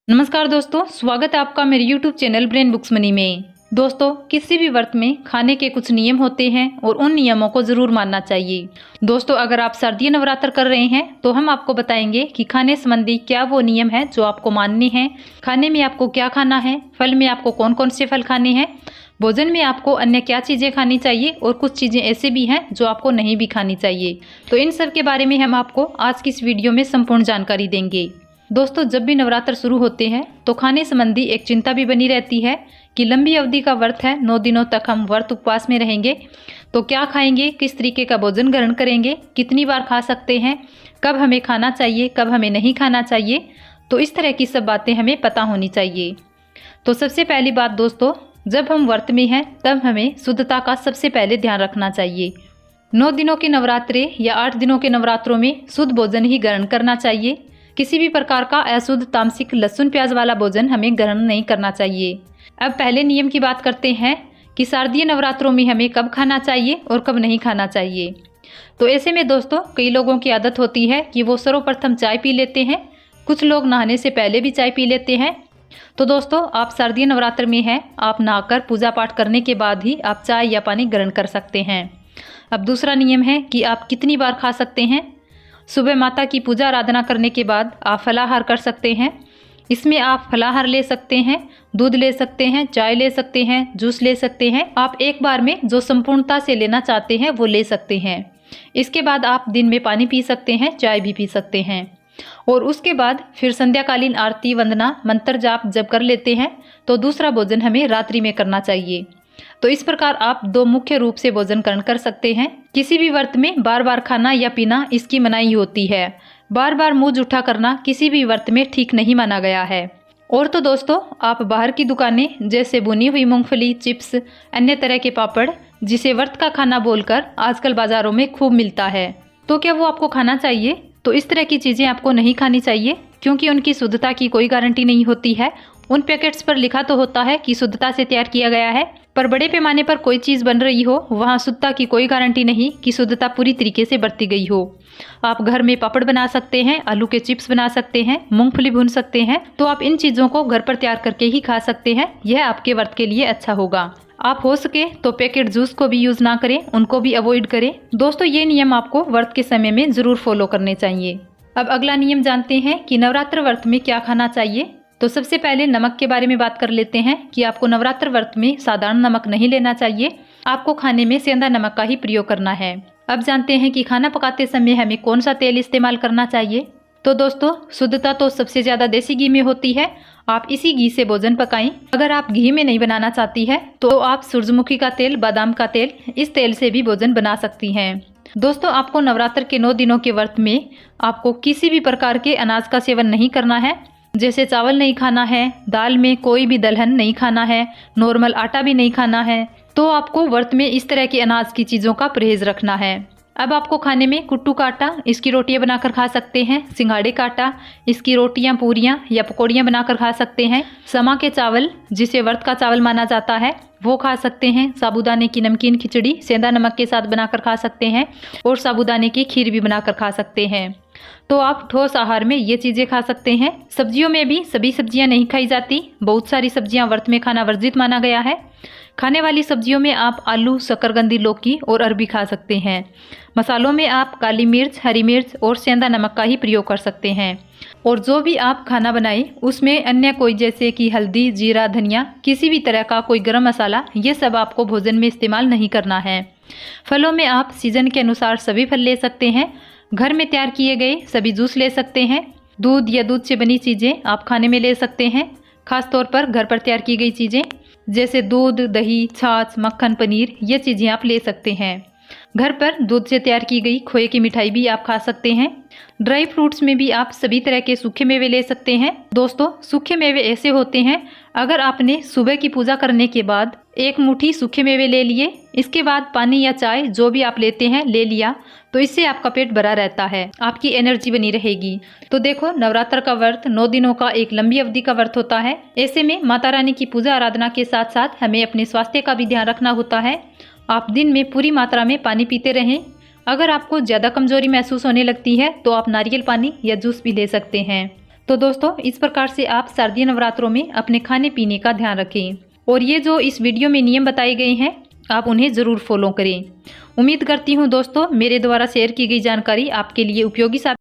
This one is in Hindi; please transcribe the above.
नमस्कार दोस्तों, स्वागत है आपका मेरे YouTube channel brain books money में। दोस्तों, किसी भी व्रत में खाने के कुछ नियम होते हैं और उन नियमों को जरूर मानना चाहिए। दोस्तों, अगर आप शारदीय नवरात्र कर रहे हैं तो हम आपको बताएंगे कि खाने संबंधी क्या वो नियम है जो आपको मानने हैं। खाने में आपको क्या खाना है, फल में आपको कौन कौन से फल खाने हैं, भोजन में आपको अन्य क्या चीज़ें खानी चाहिए और कुछ चीज़ें ऐसे भी हैं जो आपको नहीं भी खानी चाहिए। तो इन सब के बारे में हम आपको आज की इस वीडियो में संपूर्ण जानकारी देंगे। दोस्तों, जब भी नवरात्र शुरू होते हैं तो खाने संबंधी एक चिंता भी बनी रहती है कि लंबी अवधि का व्रत है, 9 दिनों तक हम व्रत उपवास में रहेंगे तो क्या खाएंगे, किस तरीके का भोजन ग्रहण करेंगे, कितनी बार खा सकते हैं, कब हमें खाना चाहिए, कब हमें नहीं खाना चाहिए। तो इस तरह की सब बातें हमें पता होनी चाहिए। तो सबसे पहली बात दोस्तों, जब हम व्रत में हैं तब हमें शुद्धता का सबसे पहले ध्यान रखना चाहिए। 9 दिनों के नवरात्रे या 8 दिनों के नवरात्रों में शुद्ध भोजन ही ग्रहण करना चाहिए। किसी भी प्रकार का अशुद्ध तामसिक लहसुन प्याज वाला भोजन हमें ग्रहण नहीं करना चाहिए। अब पहले नियम की बात करते हैं कि शारदीय नवरात्रों में हमें कब खाना चाहिए और कब नहीं खाना चाहिए। तो ऐसे में दोस्तों, कई लोगों की आदत होती है कि वो सर्वप्रथम चाय पी लेते हैं। कुछ लोग नहाने से पहले भी चाय पी लेते हैं। तो दोस्तों, आप शारदीय नवरात्र में हैं, आप नहाकर पूजा पाठ करने के बाद ही आप चाय या पानी ग्रहण कर सकते हैं। अब दूसरा नियम है कि आप कितनी बार खा सकते हैं। सुबह माता की पूजा आराधना करने के बाद आप फलाहार कर सकते हैं। इसमें आप फलाहार ले सकते हैं, दूध ले सकते हैं, चाय ले सकते हैं, जूस ले सकते हैं। आप एक बार में जो संपूर्णता से लेना चाहते हैं वो ले सकते हैं। इसके बाद आप दिन में पानी पी सकते हैं, चाय भी पी सकते हैं। और उसके बाद फिर संध्याकालीन आरती वंदना मंत्र जाप जब कर लेते हैं तो दूसरा भोजन हमें रात्रि में करना चाहिए। तो इस प्रकार आप 2 मुख्य रूप से भोजन ग्रहण कर सकते हैं। किसी भी व्रत में बार बार खाना या पीना इसकी मनाही होती है। बार बार मुंह जूठा करना किसी भी व्रत में ठीक नहीं माना गया है। और तो दोस्तों, आप बाहर की दुकानें जैसे भुनी हुई मूंगफली, चिप्स, अन्य तरह के पापड़, जिसे व्रत का खाना बोलकर आजकल बाजारों में खूब मिलता है, तो क्या वो आपको खाना चाहिए? तो इस तरह की चीज़ें आपको नहीं खानी चाहिए, क्योंकि उनकी शुद्धता की कोई गारंटी नहीं होती है। उन पैकेट्स पर लिखा तो होता है कि शुद्धता से तैयार किया गया है, पर बड़े पैमाने पर कोई चीज़ बन रही हो वहाँ शुद्धता की कोई गारंटी नहीं कि शुद्धता पूरी तरीके से बरती गई हो। आप घर में पापड़ बना सकते हैं, आलू के चिप्स बना सकते हैं, मूंगफली भून सकते हैं, तो आप इन चीज़ों को घर पर तैयार करके ही खा सकते हैं। यह आपके व्रत के लिए अच्छा होगा। आप हो सके तो पैकेट जूस को भी यूज़ ना करें, उनको भी अवॉइड करें। दोस्तों, ये नियम आपको व्रत के समय में ज़रूर फॉलो करने चाहिए। अब अगला नियम जानते हैं कि नवरात्र व्रत में क्या खाना चाहिए। तो सबसे पहले नमक के बारे में बात कर लेते हैं कि आपको नवरात्र व्रत में साधारण नमक नहीं लेना चाहिए। आपको खाने में सेंधा नमक का ही प्रयोग करना है। अब जानते हैं कि खाना पकाते समय हमें कौन सा तेल इस्तेमाल करना चाहिए। तो दोस्तों, शुद्धता तो सबसे ज़्यादा देसी घी में होती है। आप इसी घी से भोजन पकाएं। अगर आप घी में नहीं बनाना चाहती है तो आप सूरजमुखी का तेल, बादाम का तेल, इस तेल से भी भोजन बना सकती हैं। दोस्तों, आपको नवरात्र के 9 दिनों के व्रत में आपको किसी भी प्रकार के अनाज का सेवन नहीं करना है। जैसे चावल नहीं खाना है, दाल में कोई भी दलहन नहीं खाना है, नॉर्मल आटा भी नहीं खाना है। तो आपको व्रत में इस तरह के अनाज की चीज़ों का परहेज रखना है। अब आपको खाने में कुट्टू का आटा, इसकी रोटियां बनाकर खा सकते हैं। सिंघाड़े का आटा, इसकी रोटियां, पूरियां या पकौड़ियां बनाकर खा सकते हैं। समा के चावल, जिसे व्रत का चावल माना जाता है, वो खा सकते हैं। साबूदाने की नमकीन खिचड़ी सेंधा नमक के साथ बनाकर खा सकते हैं और साबूदाने की खीर भी बनाकर खा सकते हैं। तो आप ठोस आहार में ये चीज़ें खा सकते हैं। सब्जियों में भी सभी सब्जियां नहीं खाई जाती। बहुत सारी सब्जियां व्रत में खाना वर्जित माना गया है। खाने वाली सब्जियों में आप आलू, शकरकंदी, लौकी और अरबी खा सकते हैं। मसालों में आप काली मिर्च, हरी मिर्च और सेंधा नमक का ही प्रयोग कर सकते हैं। और जो भी आप खाना बनाएं उसमें अन्य कोई, जैसे कि हल्दी, जीरा, धनिया, किसी भी तरह का कोई गरम मसाला, ये सब आपको भोजन में इस्तेमाल नहीं करना है। फलों में आप सीजन के अनुसार सभी फल ले सकते हैं। घर में तैयार किए गए सभी जूस ले सकते हैं। दूध या दूध से बनी चीज़ें आप खाने में ले सकते हैं। खास तौर पर घर पर तैयार की गई चीज़ें जैसे दूध, दही, छाछ, मक्खन, पनीर, ये चीज़ें आप ले सकते हैं। घर पर दूध से तैयार की गई खोए की मिठाई भी आप खा सकते हैं। ड्राई फ्रूट्स में भी आप सभी तरह के सूखे मेवे ले सकते हैं। दोस्तों, सूखे मेवे ऐसे होते हैं, अगर आपने सुबह की पूजा करने के बाद 1 मुट्ठी सूखे मेवे ले लिए, इसके बाद पानी या चाय जो भी आप लेते हैं ले लिया, तो इससे आपका पेट भरा रहता है, आपकी एनर्जी बनी रहेगी। तो देखो, नवरात्र का व्रत 9 दिनों का एक लंबी अवधि का व्रत होता है। ऐसे में माता रानी की पूजा आराधना के साथ साथ हमें अपने स्वास्थ्य का भी ध्यान रखना होता है। आप दिन में पूरी मात्रा में पानी पीते रहें। अगर आपको ज़्यादा कमजोरी महसूस होने लगती है तो आप नारियल पानी या जूस भी ले सकते हैं। तो दोस्तों इस प्रकार से आप शारदीय नवरात्रों में अपने खाने पीने का ध्यान रखें और ये जो इस वीडियो में नियम बताए गए हैं आप उन्हें ज़रूर फॉलो करें। उम्मीद करती हूँ दोस्तों मेरे द्वारा शेयर की गई जानकारी आपके लिए उपयोगी साबित